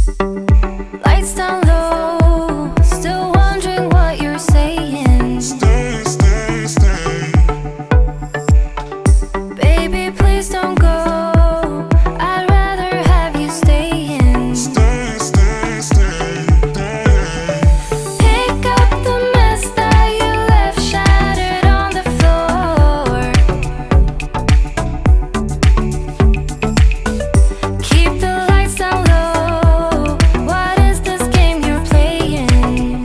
Lights down low, still wondering what you're saying. Stay, stay, stay. Baby, please don't go. I'd rather have you staying. Stay, stay, stay, stay. Pick up the mess that you left shattered on the floor. Keep the lights down low. What is this game you're playing?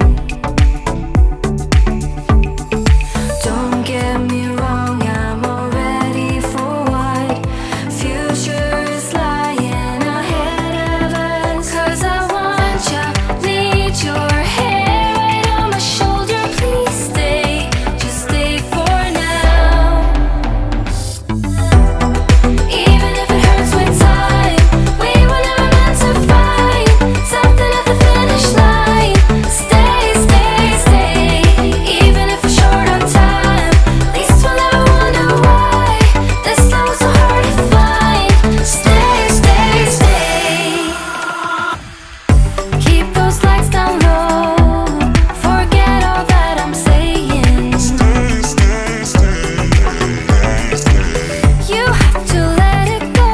Don't get me wrong, I'm already for what future is lying ahead of us. 'Cause I want ya, need your hair right on my shoulder. Please stay, just stay for now. Even if it hurts with time, we were never meant to fight. Something at the finish line. Stay, stay, stay. Even if we're short on time, at least we'll never wonder why this love was so hard to find. Stay, stay, stay. Keep those lights down low. Forget all that I'm saying. Stay, stay, stay, stay. You have to let it go.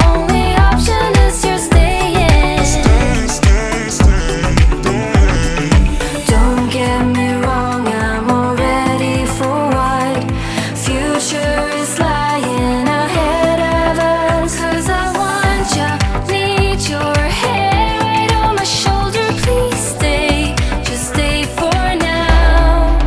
Only option is you're staying. Stay, stay, stay, stay. Don't get me wrong, I'm already for what future is lying ahead of us. 'Cause I want ya, need your hair right on my shoulder. Please stay, just stay for now.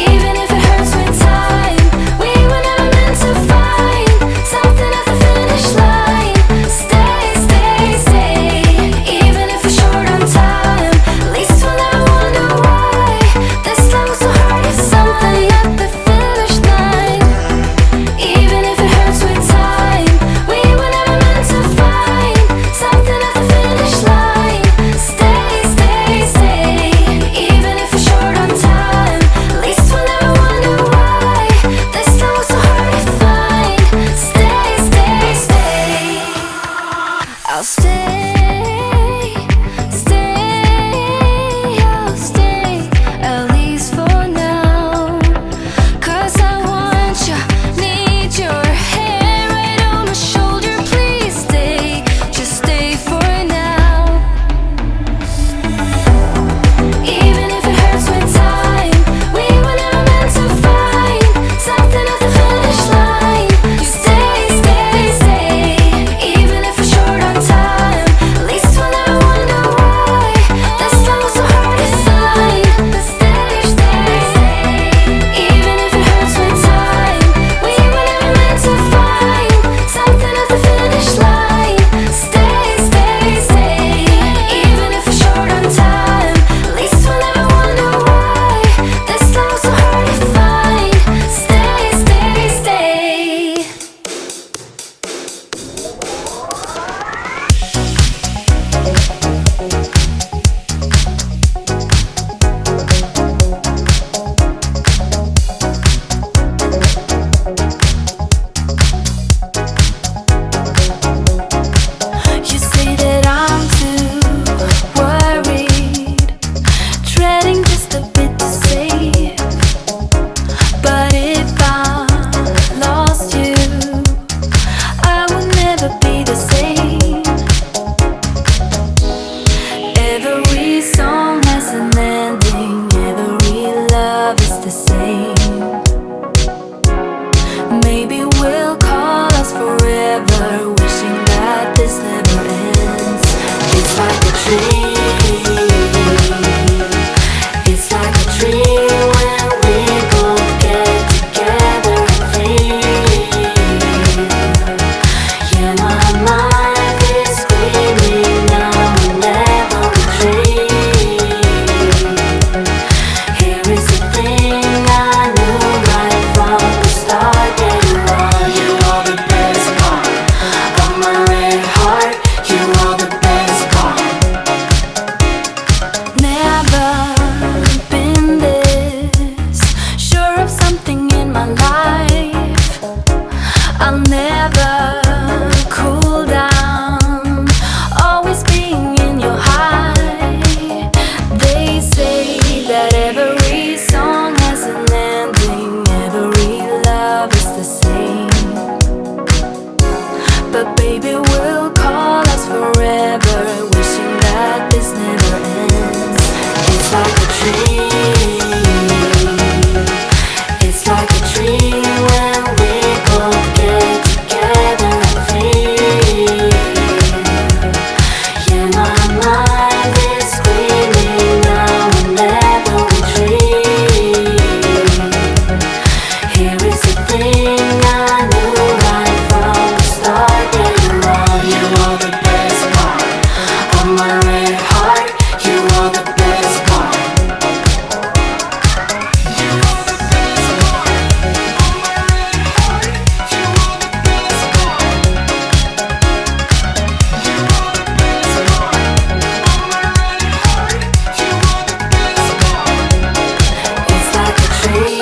Even if it hurts with time, we were never meant to find. Something at the finish line. Stay, stay, stay. Even if we're short on time, at least we'll never wonder why this love was so hard to find. Something at the finish line. Even if it hurts with time, we were never meant to find. Something at the finish line. Stay, stay, stay. Even if we're short on time, at least we'll never wonder why this love was so hard to find. Stay, stay, stay. I'll stay, stay, I'll stay, at least for now. 'Cause I want ya, need your hair right on my shoulder. Please stay, just stay for now. Even if it hurts with time, we were never meant to find. Something at the finish line. Stay, stay, stay. Even if we're short on time, at least we'll never wonder why this love was so hard to find. Stay, stay, stay. Even if it hurts with time, we were never meant to find. Something at the finish line. Stay, stay, stay. Even if we're short on time, at least we'll never wonder why this love was so hard to find. Stay, stay, stay. You say that I'm too worried, treading just a bit too safe. But if I lost you, I would never be the same. Every song has an ending, every love is the same. Maybe we'll call us forever, wishing that this never ends. It's like a dream. It's like a dream when we both get together and free. Yeah, my maybe we'll call us forever, wishing that this never ends. It's like a dream. It's like a dream when we both get together and feel. Yeah, my mind is screaming now whenever we dream. Here is the thing I knew right from the start. Yeah, you are the best part of my red heart. You are the best part. You are the best part of my red heart. You are the best part. You are the best part of my red heart. You are the best part. It's like a dream.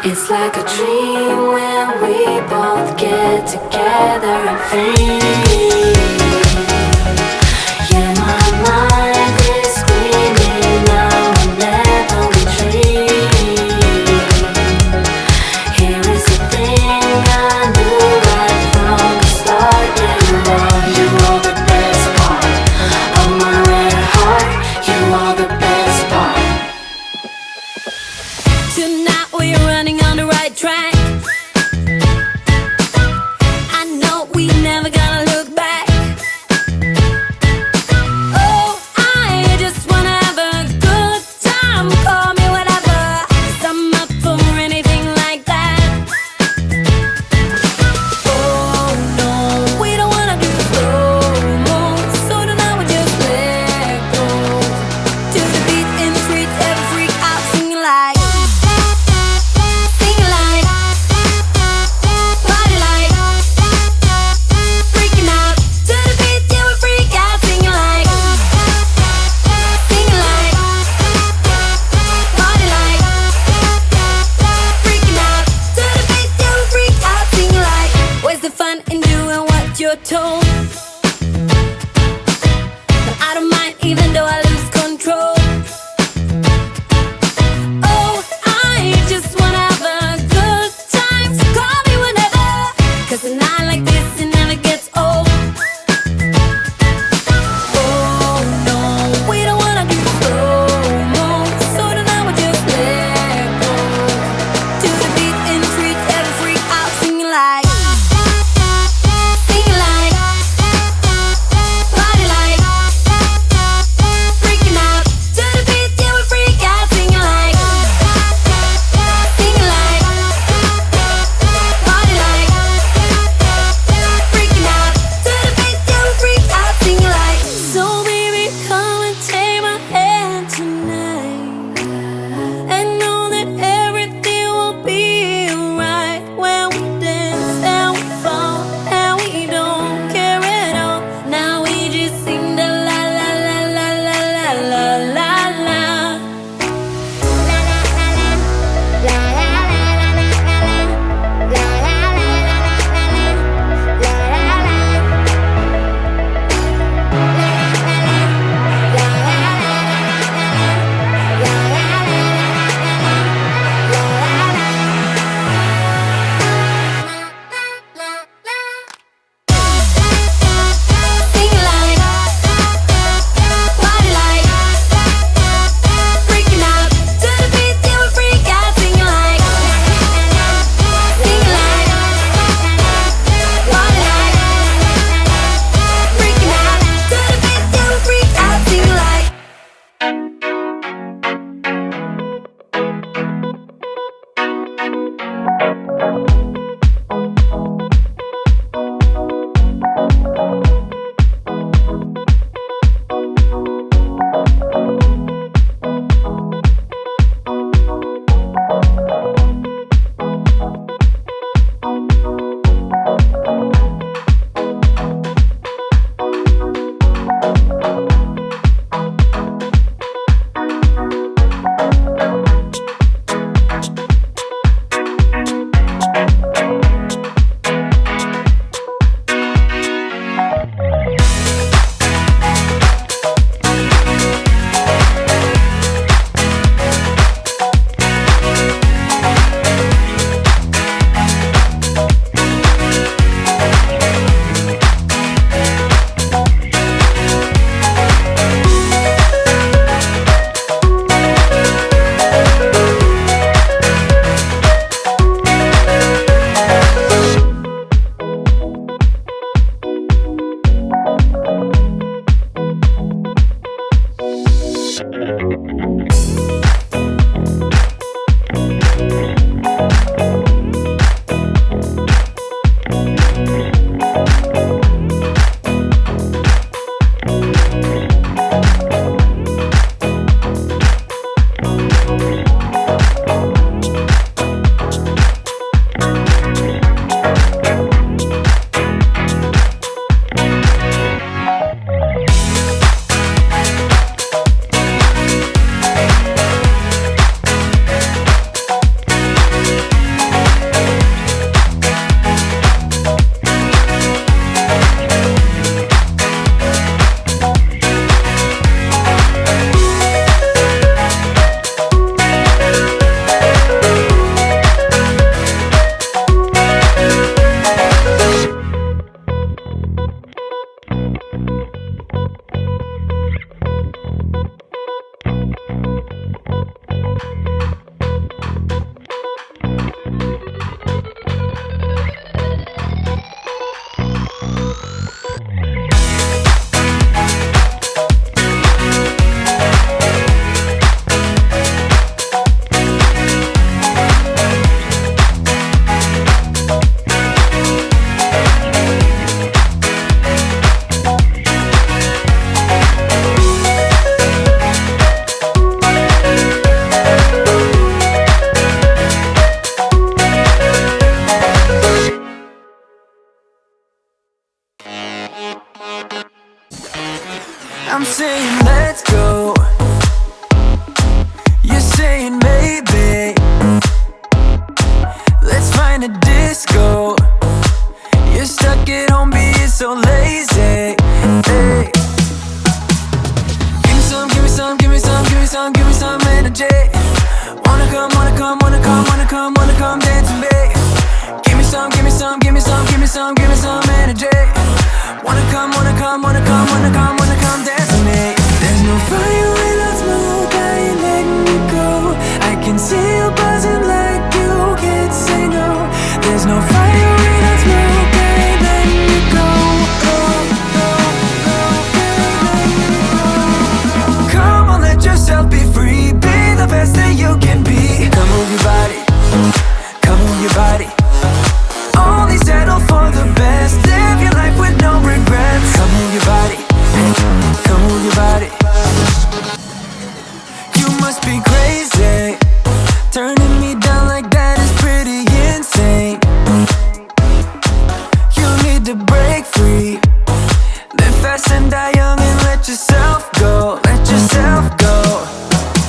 It's like a dream when we both get together and feel. Yeah, my mind is screaming now whenever we dream. Here is the thing I knew right from the start. Yeah, you are the best part of my red heart. You are the best part. Tonight we're running on the right track. I know we never gonna look back. Oh, I just wanna have a good time. Call me whatever, 'cause I'm up for anything like that. Oh no, we don't wanna do slow-mo, so tonight we just let go. To the beat in the street, every freak out singing like, party like, freaking out. To the beat, yeah, we freak out singing like, party like, freaking out. To the beat, yeah, we freak out singing like. Where's the fun in doing what you're told? But I don't mind even though I lose control. Oh, I just wanna have a good time, so call me whenever, 'cause a night like this, it never gets old. Oh no, we don't wanna do slow-mo, so tonight we just let go. To the beat in the street, every freak out singing like, saying let's go, you're saying maybe. Let's find a disco. You're stuck at home being so lazy. Hey. Give me some, give me some, give me some, give me some, give me some energy. Wanna come, wanna come, wanna come, wanna come, wanna come dance with me. Give me some, give me some, give me some, give me some, give me some energy. Wanna come, wanna come, wanna come, wanna come, wanna come dance with me. There's no fire without smoke, I ain't letting you go. I can see you buzzing like you can't say no. There's no fire without smoke, I ain't letting you go. Come on, let yourself be free. Be the best that you can be. Come move your body, come move your body. Only settle for the best. Live your life with no regrets. Come move your body, come move your body. You must be crazy. Turning me down like that is pretty insane. You need to break free. Live fast and die young and let yourself go. Let yourself go.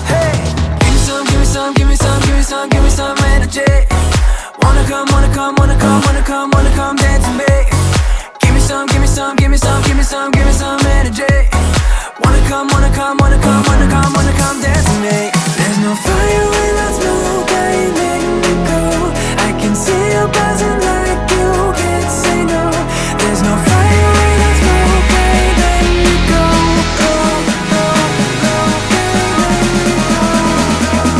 Hey, give me some, give me some, give me some, give me some, give me some energy. Wanna come, wanna come, wanna come, wanna come, wanna come dance with me. Give me some, give me some, give me some, give me some, give me some energy. Wanna come, wanna come, wanna come, wanna come, wanna come dance with me. There's no fire without smoke, I ain't letting you go. I can see you buzzing like you can't say no. There's no fire without smoke, I ain't letting you go.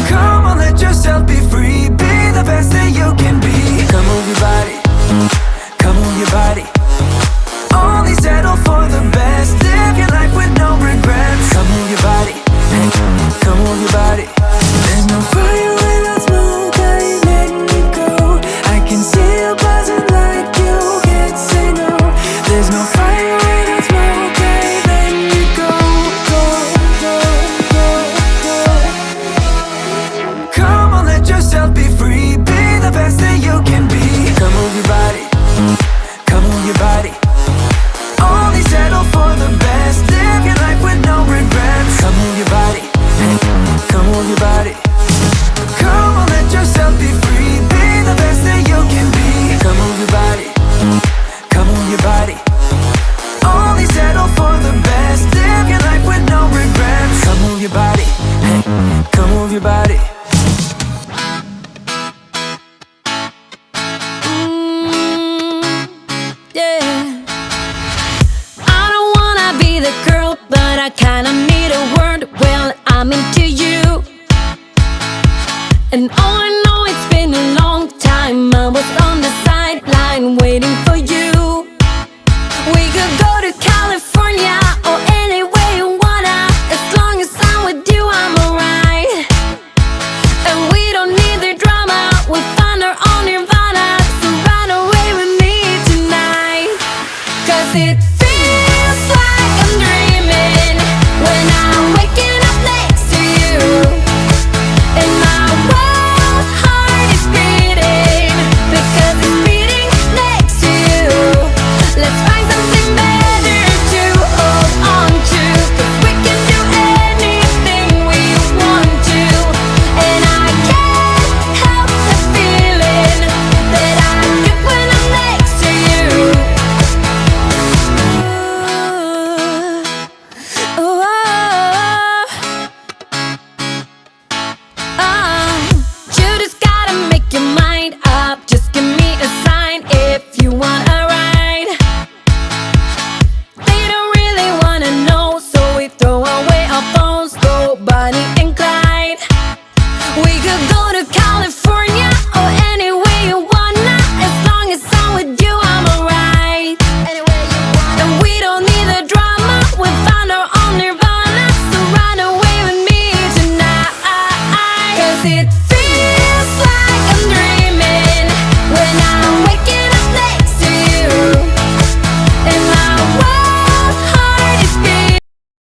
Come on, let yourself be free. Be the best that you can be. Come move your body, come move your body. Only settle for the best. Live your life with no regrets. Come move your body, come move your body. There's no fire without smoke, I ain't letting you go. I can see you buzzing like you can't say no. There's no fire without smoke, I ain't letting you go. Come on, let yourself be free. Be the best that you can be. Come move your body, come move your body. Only settle for the best. Live your life with no regrets. Come move your body, come move your body. Come on, let yourself be free. Be the best that you can be. Come move your body, come move your body. Only settle for the best. Live your life with no regrets. Come move your body, come move your body. Girl, but I kinda need a word. Well, I'm into you, and all I know, it's been a long time. I was on the sideline waiting for you. We could go to California or anywhere you wanna. As long as I'm with you, I'm alright. And we don't need the drama. We'll find our own nirvana. So run away with me tonight, 'cause it's